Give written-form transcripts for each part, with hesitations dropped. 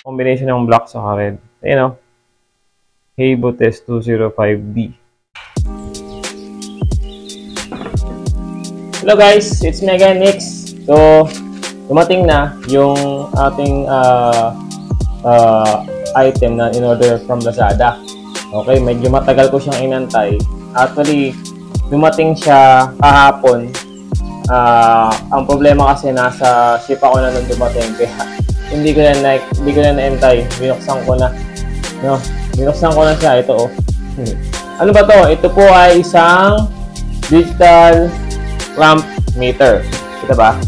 combination ng black sa red. Ayun o. Haybutest 205D. Hello guys, it's me again, Nix. So, dumating na yung ating item na in-order from Lazada. Okay, medyo matagal ko siyang inantay. Actually, dumating siya kahapon. Ang problema kasi nasa ship ako na nung dumating. Kaya hindi ko na naantay. Binuksan ko na. No, binuksan ko na siya. Ito oh. Ano ba to? Ito po ay isang digital clamp meter. Ito ba?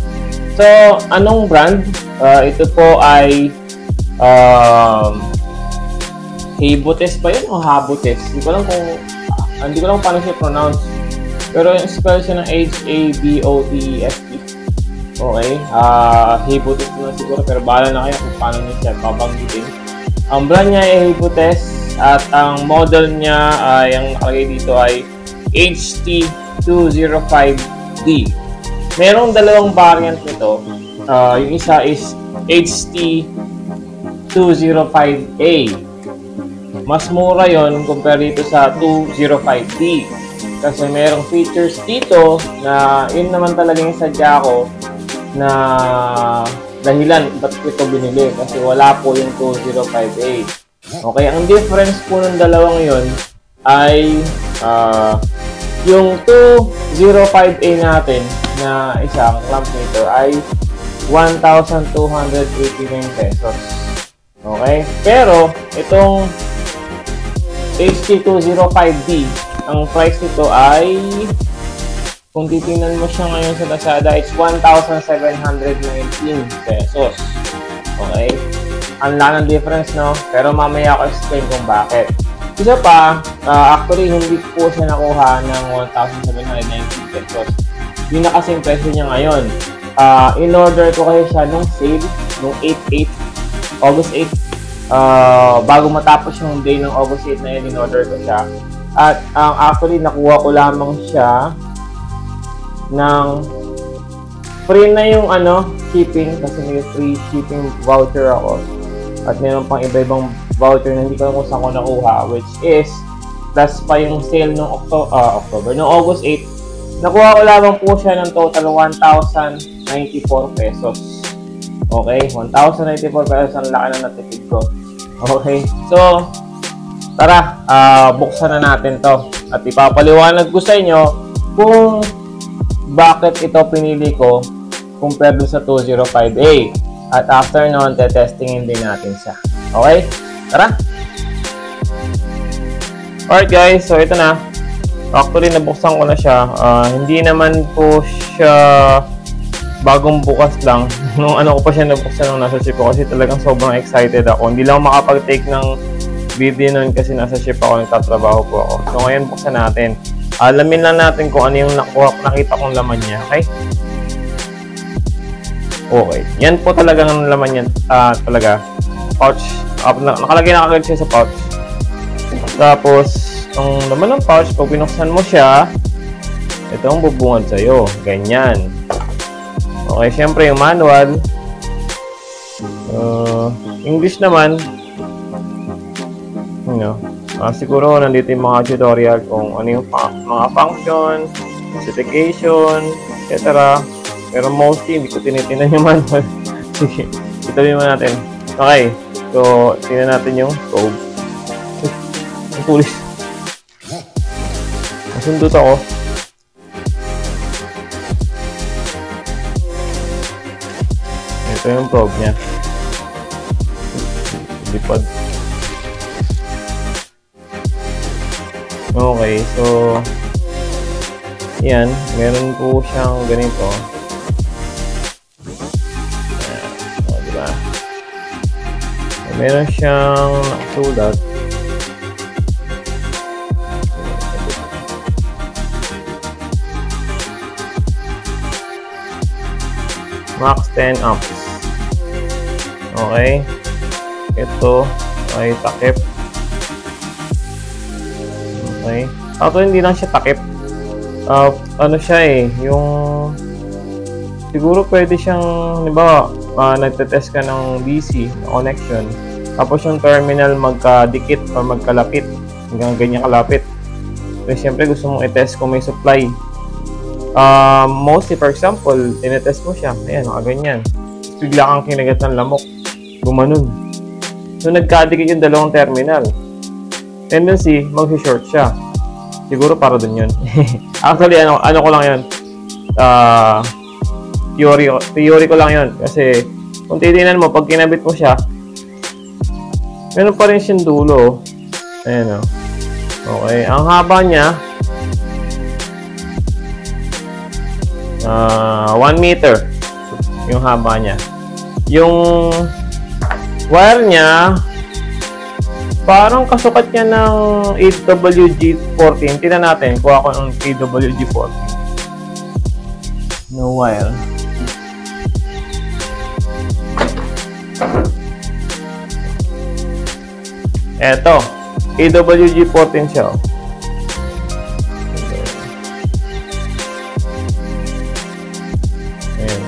So, anong brand? Ito po ay Haybutest ba yun o Habutest? Hindi ko lang paano siya pronounce. Pero yung spell siya ng H-A-B-O-T-E-S-T. Okay. Haybutest na siguro. Pero bahala na kayo kung paano niya siya babanggitin. Ang brand niya ay Haybutest. At ang model niya ay, ang nakalagay dito ay HT205D. Merong dalawang variant nito. Yung isa is HT205A. Mas mura yon compare dito sa 205D. Kasi merong features dito na yun naman talaga yung sadya ko na dahilan ba't ito binili. Kasi wala po yung 205A. Okay, ang difference po ng dalawang yun ay yung 205A natin na isang clamp meter ay 1,289 pesos. Okay? Pero itong HT205D, ang price nito ay, kung titingnan mo siya ngayon sa Lazada, it's 1,719 pesos. Okay? Ang laki ng difference, no? Pero mamaya ako explain kung bakit. Isa pa, actually, hindi po siya nakuha ng 1,719 pesos. Yun na kasing presyo niya ngayon. In-order ko kayo siya nung sale, nung August 8. Bago matapos yung day ng August 8 na yun, in-order ko siya. At actually, nakuha ko lamang siya ng free na yung shipping kasi may free shipping voucher ako. At meron pang iba-ibang voucher na hindi ko alam kung saan ko nakuha, which is plus pa yung sale nung October. Noong August 8, nakuha ko lamang po siya ng total 1,094 pesos. Okay? 1,094 pesos ang laki na natipid ko. Okay? So, tara, buksan na natin to. At ipapaliwanag ko sa inyo kung bakit ito pinili ko compared sa 205A. At after nun, testingin din natin siya. Okay? Tara! Alright guys, so ito na. Actually, nabuksan ko na siya. Hindi naman po siya bagong bukas lang. Nung ko pa siya nabuksan nung nasa ship ko kasi talagang sobrang excited ako. Hindi lang makapag-take ng video nun kasi nasa ship ako, nagtatrabaho po ako. So ngayon buksan natin. Alamin lang natin kung ano yung nakita kong laman niya. Okay? Okay. Yan po talaga ang laman niya. Talaga. Pouch. Nakalagay na kagad siya sa pouch. Tapos, ang laman ng pouch, pag binuksan mo siya, ito ang bubungad sa'yo. Ganyan. Okay, syempre yung manual. English naman. Siguro nandito yung mga tutorial kung ano yung mga function, specification, etc. Pero mostly, hindi ko tinitingnan yung manual. Sige, itabi mo natin. Okay, so, tingnan natin yung probe. Ang tulis. Nasundot ako. Ito yung probe niya. Lipad. Okay, so yan, meron po siyang ganito. Diba? Meron siyang nakasulat. Max 10 amps. Okay. Ito ay takip. Okay. Actually, hindi lang siya takip. Ano siya yung siguro pwede siyang, halimbawa, nagtetest ka ng DC na connection, tapos yung terminal magkadikit o magkalapit, hanggang ganyan kalapit. So, siyempre gusto mong i-test kung may supply. Mostly, for example, tinetest mo siya, ayan, nakaganyan. Bigla kang kinagat ng lamok, gumanon. So, nagkadikit yung dalawang terminal. Tendency, mag-short siya. Siguro para dun yun. Actually, ano ko lang yun. Theory ko lang yun. Kasi, kung titignan mo, pag kinabit mo siya, meron pa rin siyang dulo. Ayan o. Okay. Ang haba niya, 1 meter. Yung haba niya. Yung wire niya, parang kasukat niya ng AWG-14. Tingnan natin kung ako ng AWG-14. No wire. Eto, AWG-14 siya. Ayan.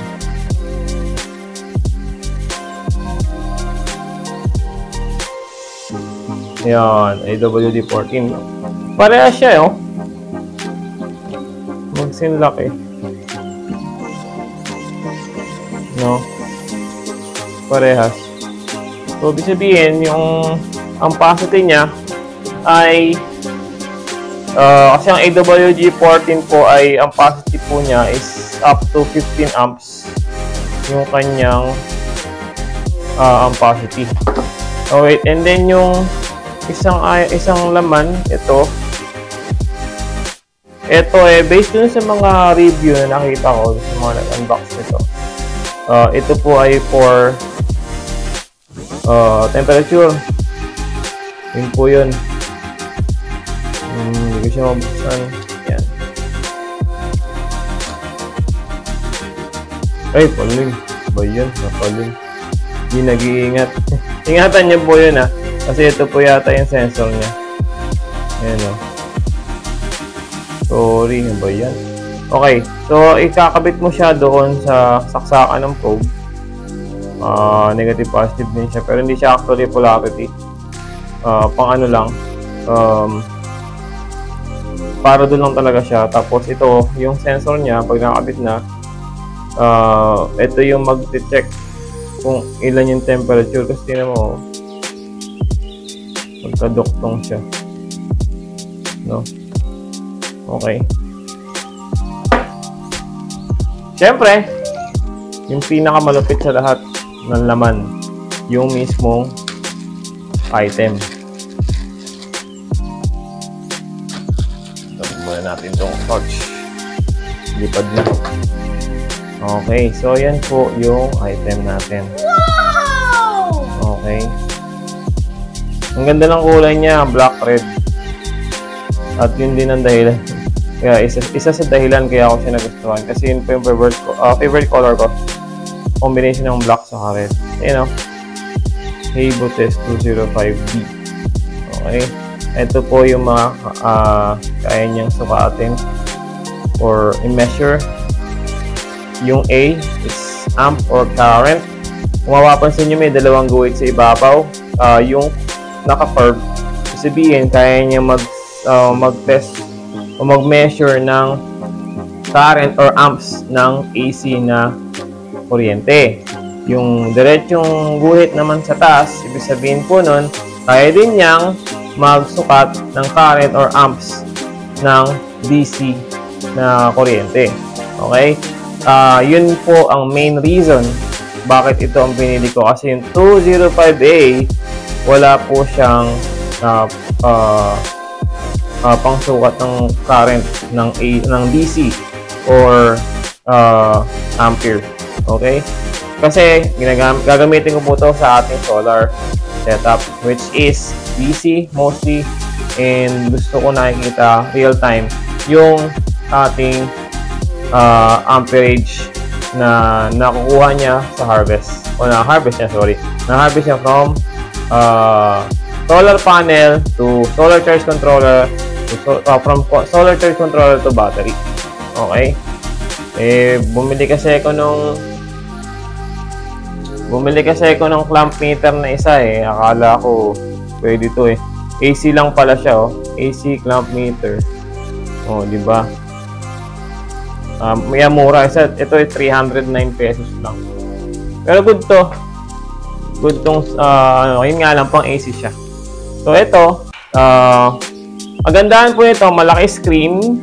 Yan, AWG-14. Parehas siya, oh. Mag-sinlock eh. No? Parehas. So, ibig sabihin, yung ang capacity niya ay kasi ang AWG-14 po ay ang capacity po niya is up to 15 amps yung kanyang capacity. Oh wait, and then yung isang laman, ito based dun sa mga review na nakita ko sa mga nag-unbox nito, ito po ay for temperature. Yun po yun. Hindi ko siya mabuksan. Yan. Ay, paling. Ba yun? Napaling. Hindi nag-iingat. Ingatan niyo po yun, ha. Kasi ito po yata yung sensor niya. Ayan, o. Sorry. Ba yan? Okay. So, ikakabit mo siya doon sa saksakan ng probe. Negative, positive din siya. Pero hindi siya actually polarity. Pang ano lang, para doon lang talaga siya. Tapos ito, yung sensor niya, pag nakakabit na, ito yung mag-check kung ilan yung temperature. Kasi tingnan mo, magkaduktong siya. No? Okay. Siyempre, yung pinakamalupit sa lahat ng laman, yung mismong item. Muna natin itong torch. Lipad na. Okay. So, yan po yung item natin. Wow! Okay. Ang ganda ng kulay niya. Black, red. At yun din ang dahilan. Kaya, isa sa dahilan kaya ako siya nagustuhan. Kasi yun po yung favorite color ko. Combination ng black sa red. Ayan o. Habo Test 205D. Okay. Ito po yung mga kaya niyang sukatin or i-measure. Yung A is amp or current. Kung mapapansin nyo, may dalawang guhit sa ibabaw. Yung naka-curve, sabihin, kaya niya mag-test o mag-measure ng current or amps ng AC na kuryente. Yung diretsong guhit naman sa taas, ibig sabihin po nun, kaya din niyang magsukat ng current or amps ng DC na kuryente. Okay? Yun po ang main reason bakit ito ang pinili ko. Kasi yung 205A, wala po siyang pangsukat ng current ng DC or ampere. Okay? Kasi gagamitin ko po ito sa ating solar setup, which is DC mostly, and gusto ko nakikita real time yung ating amperage na nakukuha niya sa harvest, o na-harvest niya from solar panel to solar charge controller from solar charge controller to battery. Okay, bumili kasi ako nung Bumili kasi ako ng clamp meter na isa eh. Akala ko pwede to eh. AC lang pala siya oh. AC clamp meter. Oh, di ba? May mura. Ito ay 309 pesos lang. Pero good to. Good tong, yun nga lang, pang AC siya. So, ito, magandahan po ito, malaki screen.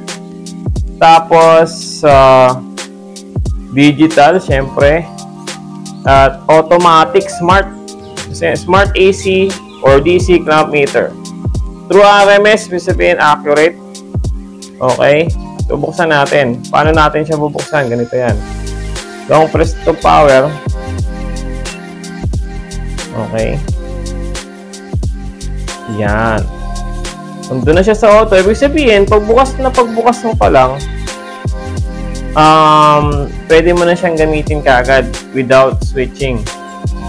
Tapos, digital, syempre. At automatic, smart AC or DC clamp meter. Through RMS, ibig sabihin accurate. Okay. So, buksan natin. Paano natin siya bubuksan? Ganito yan. Long press to power. Okay. Yan. Nandun na siya sa auto. Ibig sabihin, pagbukas mo pa lang, pwede mo na siyang gamitin kaagad without switching.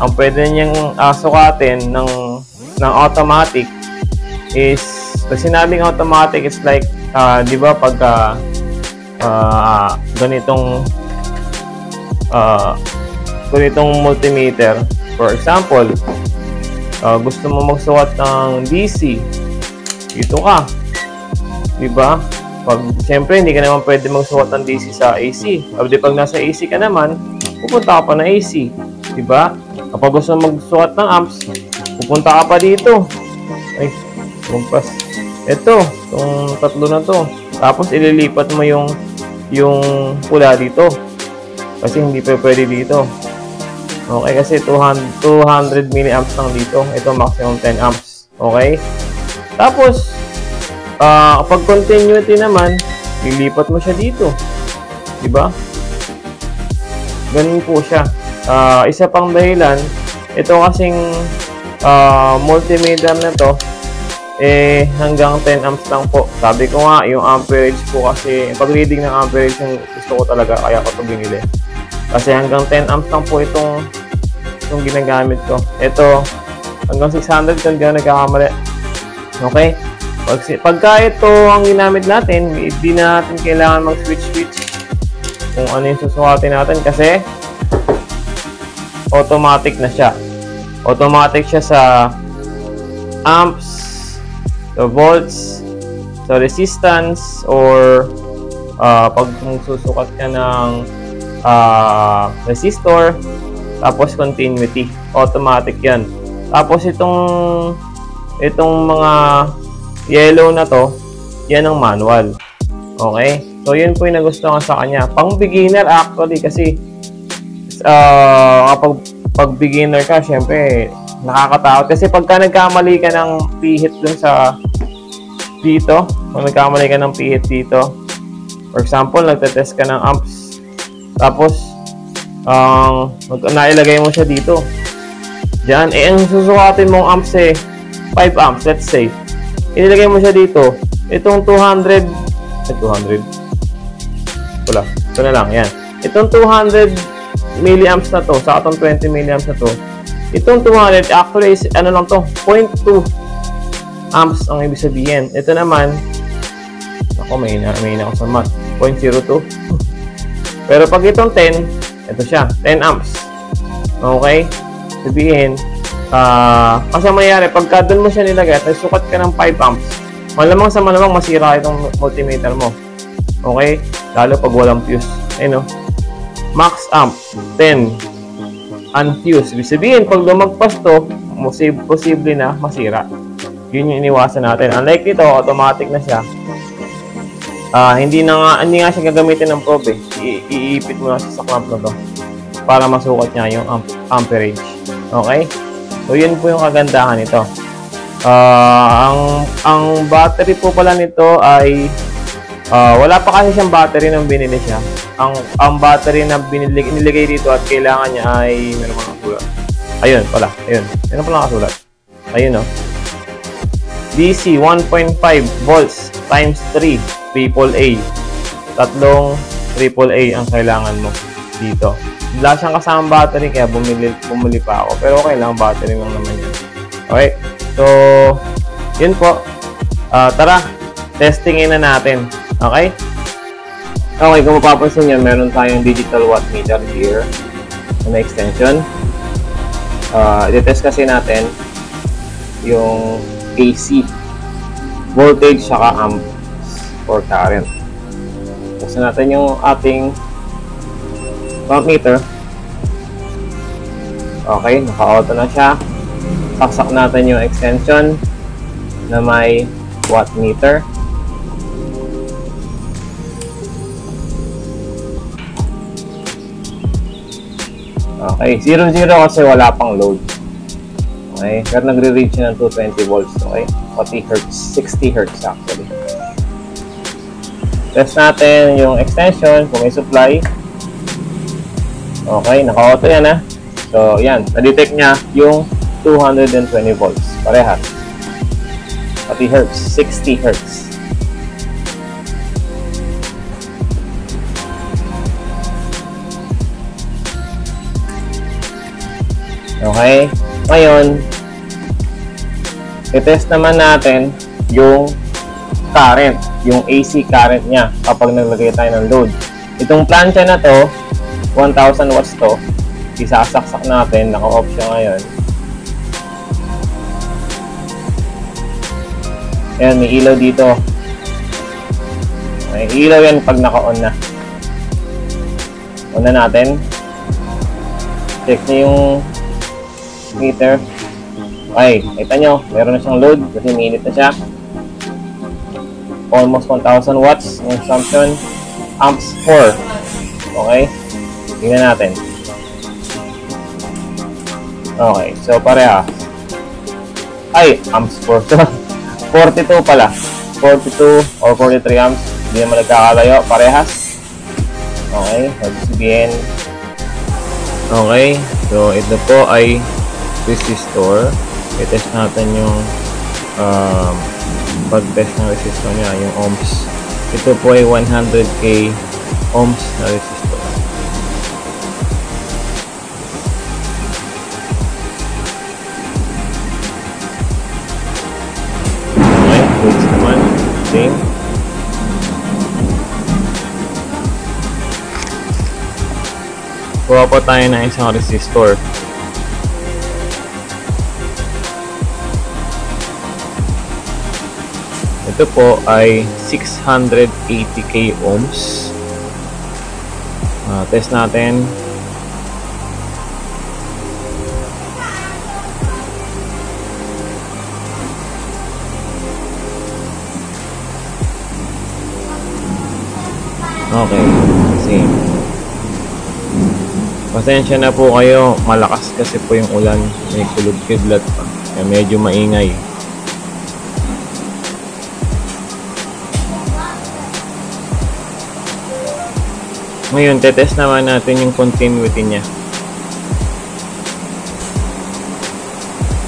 Ang pwede niyang sukatin ng automatic is, pag sinabing automatic, it's like, di ba, pagka ganitong multimeter, for example, gusto mo magsukat ng DC, dito ka, di ba? Siyempre, hindi ka naman pwede magsukat ng DC sa AC. Pag nasa AC ka naman, pupunta ka pa na AC, di ba? Kapag gusto mo magsukat ng amps, pupunta ka pa dito. Ay, kumpas. Ito, itong tatlo na to. Tapos, ililipat mo yung pula dito. Kasi hindi pa pwede dito. Okay, kasi 200 milliamps lang dito. Ito, maximum 10 amps. Okay? Tapos, kapag continuity naman, lilipat mo siya dito. Diba? Ganun po siya. Isa pang dahilan, ito kasing multimeter na to, hanggang 10 amps lang po. Sabi ko nga, yung amperage po kasi, pag-reading ng amperage yung gusto ko talaga, kaya ko ito binili. Kasi hanggang 10 amps lang po itong ginagamit ko. Ito, hanggang 600 kung di na nagkakamali. Okay? Pagka ito ang ginamit natin, hindi na natin kailangan mag-switch kung ano yung susukatin natin kasi automatic na siya. Automatic siya sa amps, sa volts, sa resistance, or pag susukat ka ng resistor, tapos continuity, automatic yan. Tapos itong mga yellow na to, yan ang manual. Okay? So yun po yung nagustuhan sa kanya. Pang beginner actually, kasi pag beginner ka, syempre nakakatakot kasi pagka nagkamali ka ng pihit dun sa dito, kung nagkamali ka ng pihit dito, for example, nagtetest ka ng amps, tapos nailagay mo siya dito dyan, ang susukatin mong amps 5 amps, let's say, inilagay mo siya dito, itong 200 wala, ito na lang, yan, itong 200 milliamps na to, sa itong 20 milliamps na to, itong 200, actually, ano lang to, 0.2 amps ang ibig sabihin. Ito naman, ako, may ina ako sa math, 0.02. Pero pag itong 10, ito siya, 10 amps. Okay? Sabihin, kasi mangyayari, pagka doon mo siya nilagay, at sukat ka ng 5 amps, malamang sa malamang masira itong multimeter mo. Okay? Lalo pag walang fuse. Ayun, no? Max amp, 10. Unfused. Ibig sabihin, pag lumagpas to, posible na masira. Yun yung iniwasan natin. Unlike dito, automatic na siya. Hindi nga siya gagamitin ng probe. Iipit mo na sa clamp na to para masukat niya yung amperage. Okay? So, yun po yung kagandahan nito. Ang battery po pala nito ay wala pa kasi siyang battery nang binili siya. Ang battery na inilagay dito at kailangan niya ay meron mga kasulat. Ayun pala, ayun. Meron pala kasulat. Ayun, no. DC 1.5 volts times 3 AAA. Tatlong AAA ang kailangan mo dito. Wala siyang kasamang battery kaya bumili pa ako. Pero okay lang, battery lang naman yan. Okay. So, yun po. Tara, testingin na natin. Okay? Okay, kung mapapansin nyo, meron tayong digital watt meter here na extension. i-test kasi natin yung AC voltage saka amps or current. Test natin yung ating voltmeter. Okay, naka-auto na siya. Saksak natin yung extension na may wattmeter. Okay, 0-0 kasi wala pang load. Okay, pero nagre-reach ng 220 volts. Okay, 40 Hz, 60 Hz actually. Test natin yung extension kung may supply. Okay, naka-auto yan ha. So, yan, na-detect niya yung 220 volts. Parehas. 40 Hz, 60 Hz. Okay, ngayon i-test naman natin yung current, yung AC current niya kapag naglagay tayo ng load. Itong plancha na to, 1000 watts to, isasaksak natin, naka-off siya ngayon. Ayan, may ilaw dito. May ilaw yan pag naka-on na. On na natin. Check niyo yung meter. Okay, kita nyo, meron na siyang load kasi minute na siya. Almost 1000 watts yung consumption. Amps 4. Okay, tingnan natin. Okay, so pareha. Ay, amps 4. 42 pala. 42 or 43 amps. Hindi naman nagkakalayo. Parehas. Okay, sabihin. Okay, so ito po ay resistor. I-test natin yung pag-test ng resistor niya, yung ohms. Ito po ay 100k ohms na resistor. Okay, volts naman, same. Kuha po tayo ng isang resistor. Ito po ay 680k ohms. Test natin. Okay, same. Pasensya na po kayo, malakas kasi po yung ulan, may kulog-kidlat pa, kaya medyo maingay. Ngayon, tetest naman natin yung continuity niya.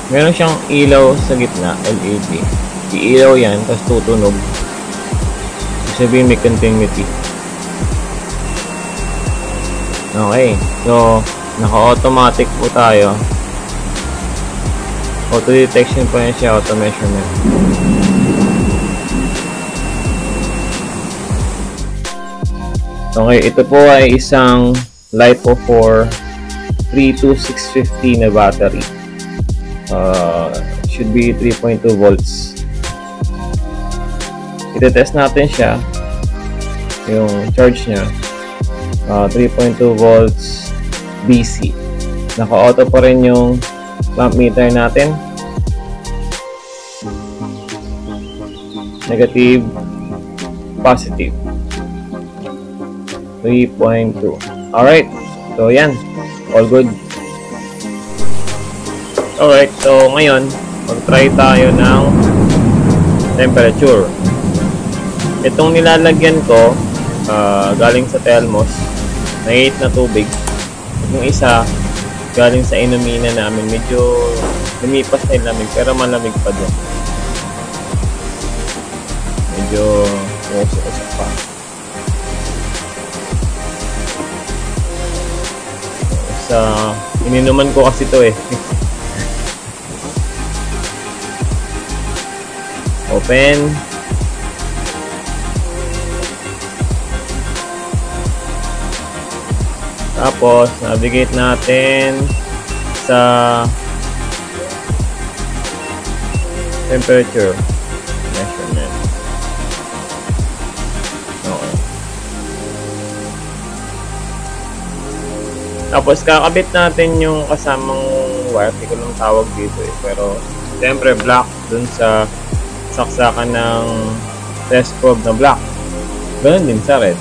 Meron siyang ilaw sa gitna, LED. Iilaw yan, tapos tutunog. Sabihin may continuity. Okay, so naka-automatic po tayo. Auto detection po yan siya, auto measurement. Okay, ito po ay isang LiPo4 32650 na battery. Should be 3.2 volts. Ito-test natin siya. Yung charge niya. 3.2 volts DC. Naka-auto pa rin yung lamp meter natin. Negative, positive. 3.2. Alright. So, yan. All good. Alright. So, ngayon, mag-try tayo ng temperature. Itong nilalagyan ko, galing sa Telmos, maliit na tubig. Yung isa, galing sa inumina namin. Medyo lumipas na yung lamig, pero malamig pa doon. Medyo usok-usok pa. Ininuman ko kasi ito eh. Open. Tapos navigate natin sa temperature measurement. Okay. Tapos kakabit natin yung kasamang wire. Hindi ko lang tawag dito eh. Pero siyempre black dun sa saksakan ng test probe na black. Ganun din sa red.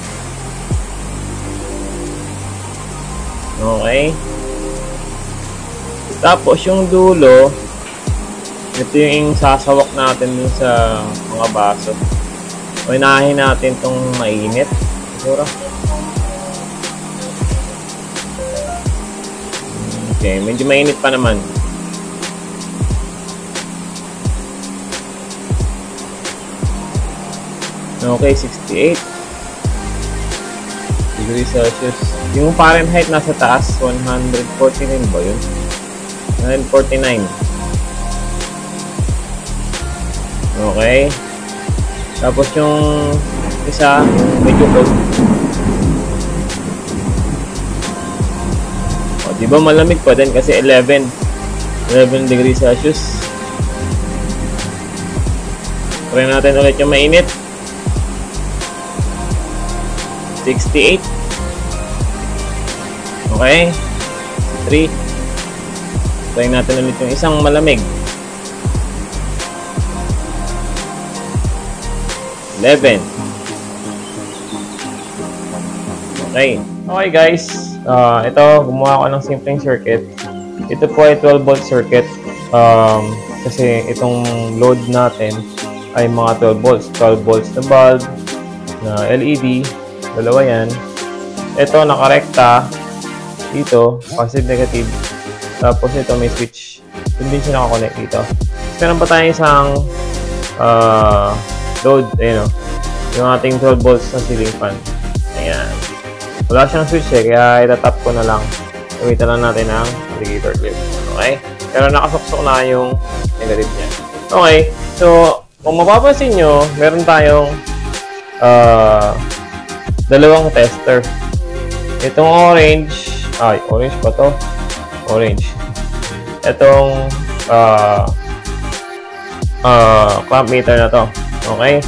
Okay. Tapos yung dulo, ito yung sasawak natin dun sa mga baso. Unahin natin tong mainit. Siguro. Okay, medyo mainit pa naman. Okay, 68 degrees Celsius. Yung Fahrenheit nasa taas, 149 ba yun? 149. Okay. Tapos yung isa, medyo cold. O, diba malamig pa din kasi 11 degrees Celsius. Try natin ulit yung mainit. 68. Okay. 3. Try natin ulit yung isang malamig. 11. Okay. Okay guys. Ito, gumawa ko ng simpleng circuit. Ito po ay 12 volt circuit. Kasi itong load natin ay mga 12 volts. 12 volts na bulb, na LED. Dalawa yan. Ito, nakarekta. Dito, positive, negative. Tapos ito, may switch. Doon din siya nakakonect dito. Meron pa tayo isang load. Ayun o. Yung ating 12 volts na ceiling fan. Ayan. Wala siyang switch eh. Kaya itatap ko na lang. Gamitan lang natin ang alligator clip. Okay? Pero nakasuksok na yung negative niya. Okay. So, kung mapapansin nyo, meron tayong dalawang tester. Itong orange, orange pa to. Orange. Itong clamp meter na to. Okay?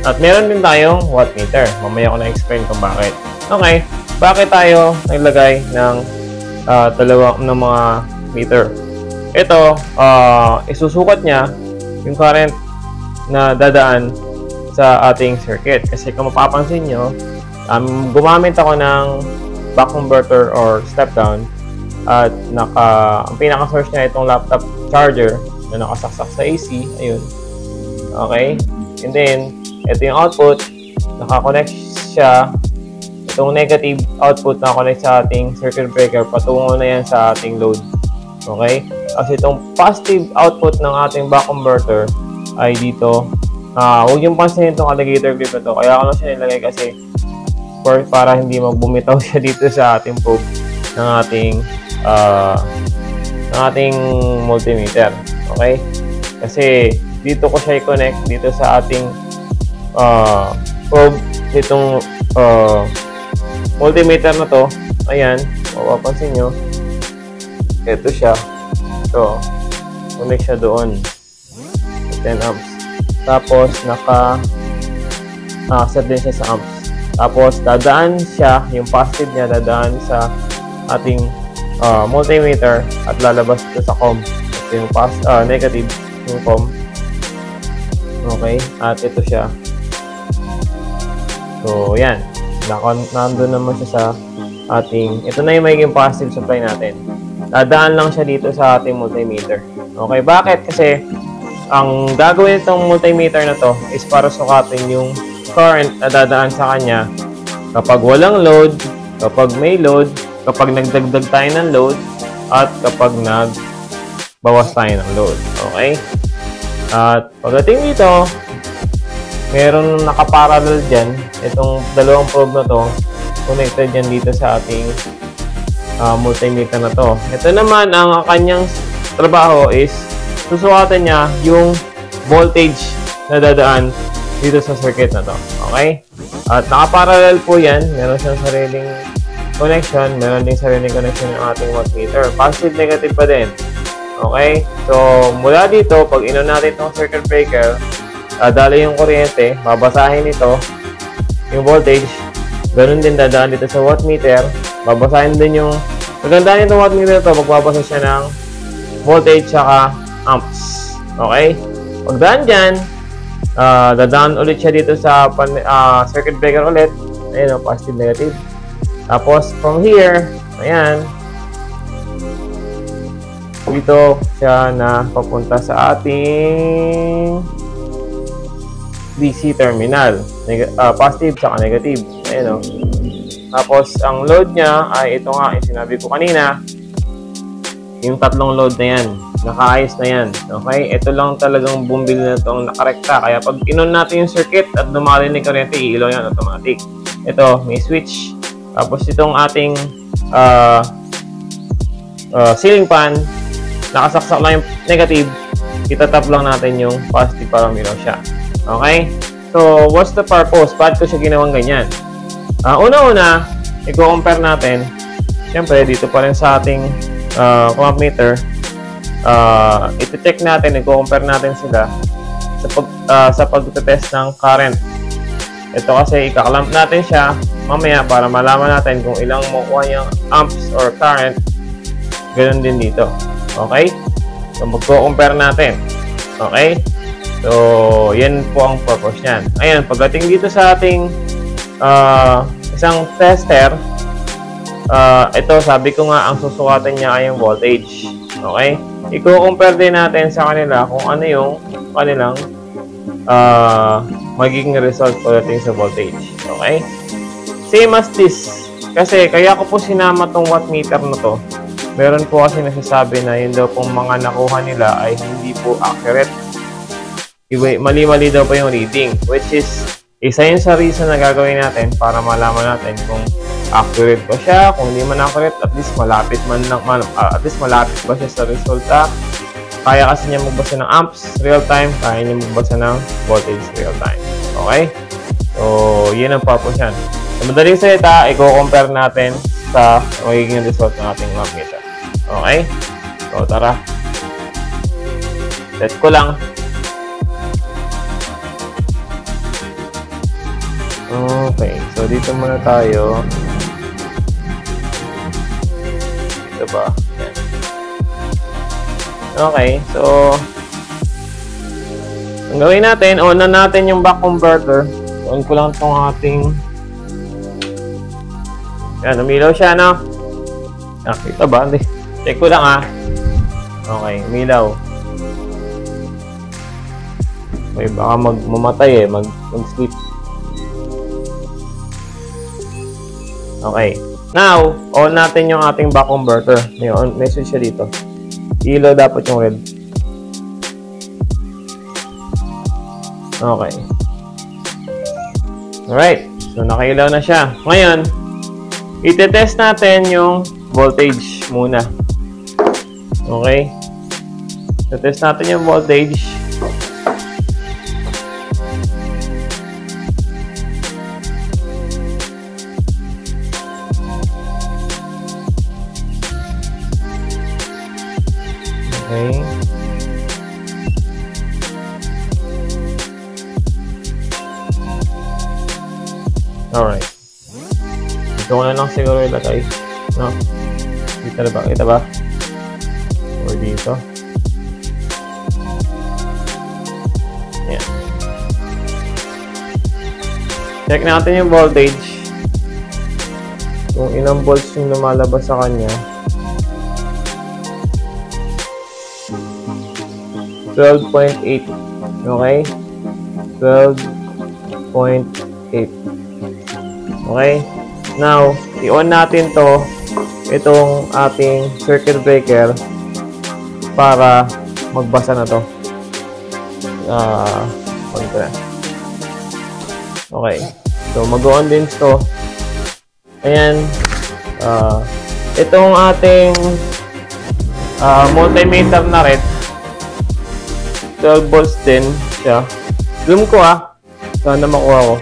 At meron din tayong watt meter. Mamaya ko na-explain kung bakit. Okay. Bakit tayo naglagay ng dalawang ng mga meter? Ito, isusukat niya yung current na dadaan sa ating circuit. Kasi kung mapapansin nyo, gumamit ako ng buck converter or step down at ang pinaka-source niya itong laptop charger na nakasaksak sa AC. Ayun. Okay? And then, ito yung output. Nakakonect siya. Itong negative output nakakonect sa ating circuit breaker. Patungo na yan sa ating load. Okay? Kasi itong positive output ng ating buck converter ay dito. Huwag yung pansinin itong alligator clip na to. Kaya ako lang siya nilagay kasi para hindi magbumitaw siya dito sa ating probe ng ating multimeter. Okay? Kasi dito ko siya i-connect dito sa ating probe nitong multimeter na to. Ayan, mapapansin nyo. Ito siya. Ito. Connect siya doon. 10 amps. Tapos naka-set din siya sa amps. Tapos, dadaan siya, yung positive niya, dadaan sa ating multimeter at lalabas ito sa COM. At yung negative, yung COM. Okay? At ito siya. So, yan. Nandun naman siya sa ating, ito na yung magiging positive supply natin. Dadaan lang siya dito sa ating multimeter. Okay? Bakit? Kasi, ang gagawin itong multimeter na to is para sukatin yung current na dadaan sa kanya kapag walang load, kapag may load, kapag nagdagdag tayo ng load, at kapag nagbawas tayo ng load. Okay? At pagdating dito, meron nakaparallel dyan. Itong dalawang probe na to, connected dyan dito sa ating multimeter na to. Ito naman, ang kanyang trabaho is susukatin niya yung voltage na dadaan dito sa circuit na to. Okay? At nakaparallel po yan. Meron siyang sariling connection, meron din sariling connection ng ating voltmeter. Positive, negative pa din. Okay? So, mula dito, pag inon natin itong circuit breaker, dali yung kuryente, babasahin ito, yung voltage, ganun din dadaan dito sa wattmeter, babasahin din yung, magandaan itong wattmeter ito, magbabasa siya ng voltage saka amps. Okay? Pagdaan dyan, dadaan ulit siya dito sa circuit breaker ulit. Ayan o, positive, negative. Tapos, from here, ayan, dito siya na papunta sa ating DC terminal. Positive saka negative. Ayan o. Tapos, ang load niya ay ito nga, yung sinabi ko kanina, yung tatlong load na yan. Nakaayos na yan. Okay? Ito lang talagang bumbil na itong nakarekta. Kaya pag inon natin yung circuit at dumali ng kuryente, iilaw yan automatic. Ito, may switch. Tapos itong ating ceiling fan, nakasaksak lang yung negative, itatap lang natin yung positive para umilaw siya. Okay? So, what's the purpose? Bakit ko siya ginawang ganyan? Una-una, i-compare natin. Siyempre, dito pa rin sa ating clamp meter, iti-check natin, i-compare natin sila sa pag-test ng current. Ito kasi, ika-clamp natin siya mamaya para malaman natin kung ilang makuha yung amps or current. Ganun din dito. Okay? So, magko-compare natin. Okay? So, yan po ang purpose niyan. Ayan, pagdating dito sa ating isang tester, ito, sabi ko nga, ang susukatan niya ay yung voltage. Okay? I-compare din natin sa kanila kung ano yung kanilang magiging result pagdating sa voltage. Okay? Same as this. Kasi, kaya ko po sinama tong wattmeter na to. Meron po kasi nasasabi na yun daw pong mga nakuha nila ay hindi po accurate. Mali-mali daw pa yung reading. Which is, isa yun sa reason na gagawin natin para malaman natin kung accurate ba siya. Kung hindi man accurate, at least malapit malapit ba siya sa resulta. Kaya kasi niya magbasa ng amps real time, kaya niya magbasa ng voltage real time. Okay? So, yun ang purpose yan. Sa madaling salita, i-compare natin sa magiging result ng ating wattmeter. Okay? So, tara. Set ko lang. Okay. So, dito muna tayo. Dito ba? Yan. Okay. So, ang gawin natin, on na natin yung back converter. On ko lang itong ating yan, umilaw siya, no? Nakita ba? Hindi. Check ko lang, ha? Okay, umilaw. Okay, baka mamatay, mag-sleep. Okay. Now, on natin yung ating back converter. May switch siya dito. Ilaw dapat yung red. Okay. Alright. So, nakailaw na siya. Ngayon, ite-test natin yung voltage muna. Okay? Ite-test natin yung voltage. Okay. Alright. Ito ko na lang siguro ilagay. No? Dito na ba? Kita ba? Or dito. Ayan. Check natin yung voltage. Kung ilang volts yung lumalabas sa kanya. 12.8. Okay? 12.8. Okay? Now, i-on natin to, itong ating circuit breaker para magbasa na to. On ko na. Okay. So, mag-on din to. Ayan. Itong ating multimeter na red. 12 volts din siya. Zoom ko sana makuha ko.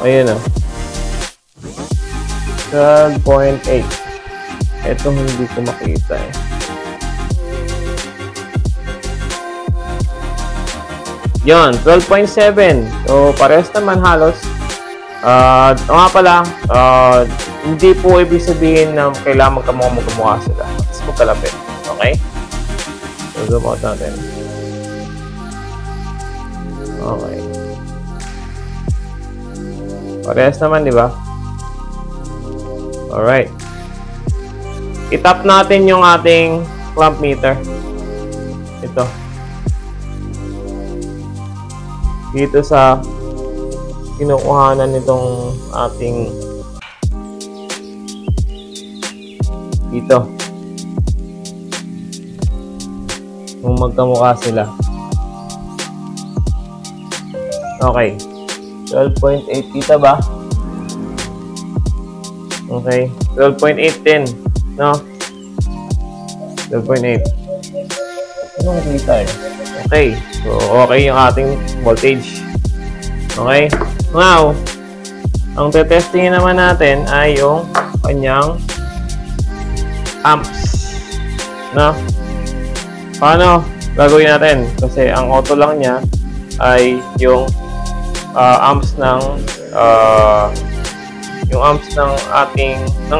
Ayun o. 12.8. Ito hindi ko makita eh. Yun, 12.7. So, parehas naman halos. Nga pala, hindi po ibig sabihin na kailangan magkamukha sila. Mas magkalapit. Okay? So, zoom out natin. Okay. Parehas naman, di ba? Alright. I-tap natin yung ating clamp meter. Ito. Dito sa kinukuhanan nitong ating dito. Kung magkamukha sila. Okay. 12.8 kita ba? Okay. 12.8 din. No? 12.8. Anong kita eh? Okay. So, okay yung ating voltage. Okay? Now, ang tetestingin naman natin ay yung kanyang amps. No? Paano gagawin natin? Kasi ang auto lang niya ay yung amps ng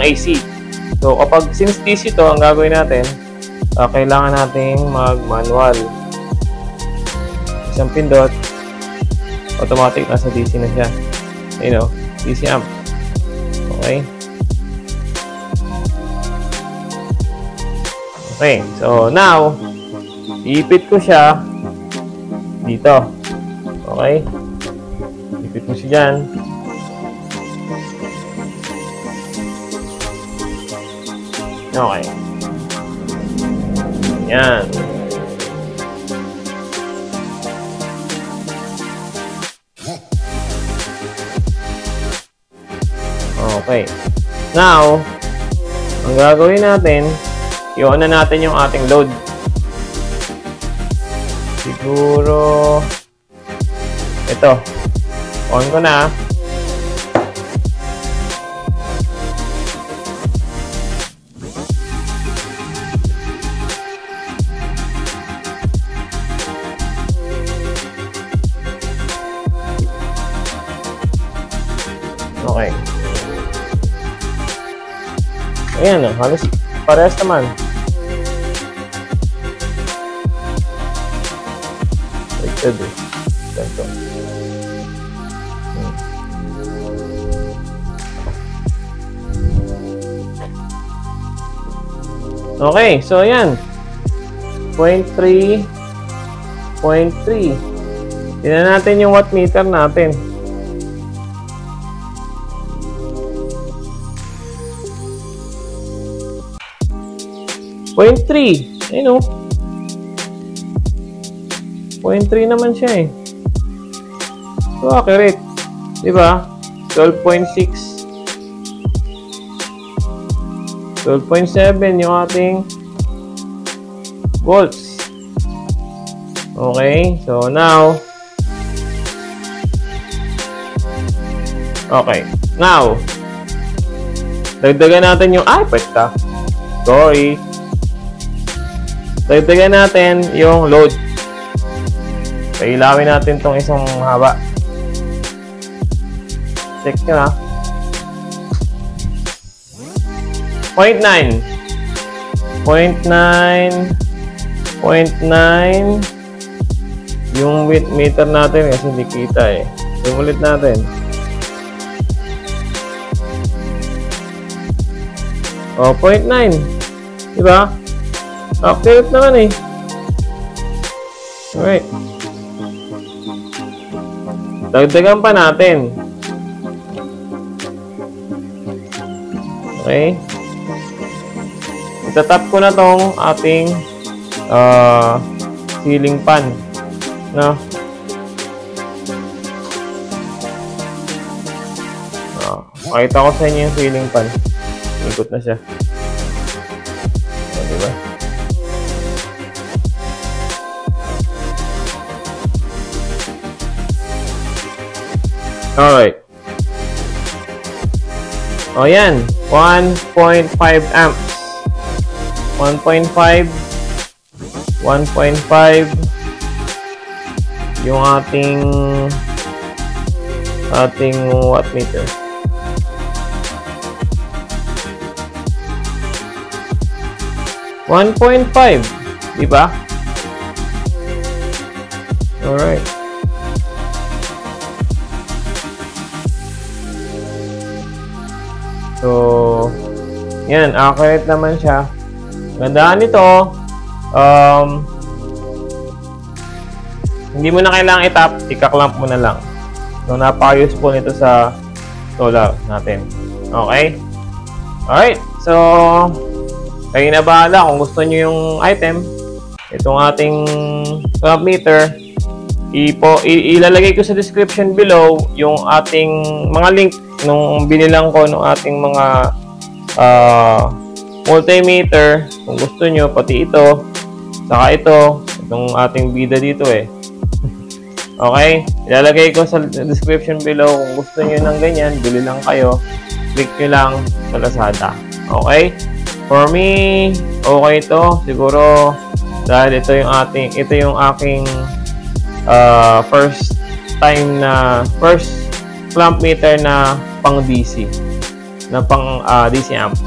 AC. So, kapag since DC to, ang gagawin natin, kailangan nating mag-manual. Isang pindot, automatic nasa DC na siya. You know, DC amp. Okay? Okay, so now, iipit ko siya dito. Okay? Iipit ko siya dyan. Okay. Yan. Okay. Now, ang gagawin natin, i-on na natin yung ating load. Siguro, ito. On ko na. Okay. Ayan, halos parehas naman. Ito. Okay, so ayan. 0.3. Tingnan natin yung watt meter natin. .3. Ayun o. 0.3 naman siya eh. So, accurate. Diba? 12.6. 12.7 yung ating volts. Okay. So, now. Okay. Now. Dagdagan natin yung... Ay, pwesta. Sorry. Dagdagan natin yung load. Pailawin natin tong isang haba. Check nyo ha. 0.9. 0.9. Yung width meter natin kasi hindi kita eh. Sumulit natin. O, 0.9. Diba? Accurate naman eh. Alright. Dagdagan pa natin. Okay. Itatap ko na tong ating ceiling fan. No? Pakita ko sa inyo yung ceiling fan. Ikot na siya. Diba? Alright. O yan, 1.5 amps. 1.5 yung ating wattmeter. $1.5, di ba? Alright. So, yan, accurate naman siya. Gandaan nito, hindi mo na kailangan itap, ika-clamp mo na lang. So, napaka-useful nito sa solar natin. Okay? Alright, so, kayo na bahala kung gusto nyo yung item. Itong ating clamp meter, ilalagay ko sa description below yung ating mga link nung binilang ko nung ating mga multimeter. Kung gusto nyo, pati ito, saka itong ating bida dito eh. Okay? Ilalagay ko sa description below. Kung gusto nyo ng ganyan, bili lang kayo. Click nyo lang sa Lazada. Okay? For me, okay ito. Siguro, dahil ito yung aking first clamp meter na pang DC. Na pang DC amp.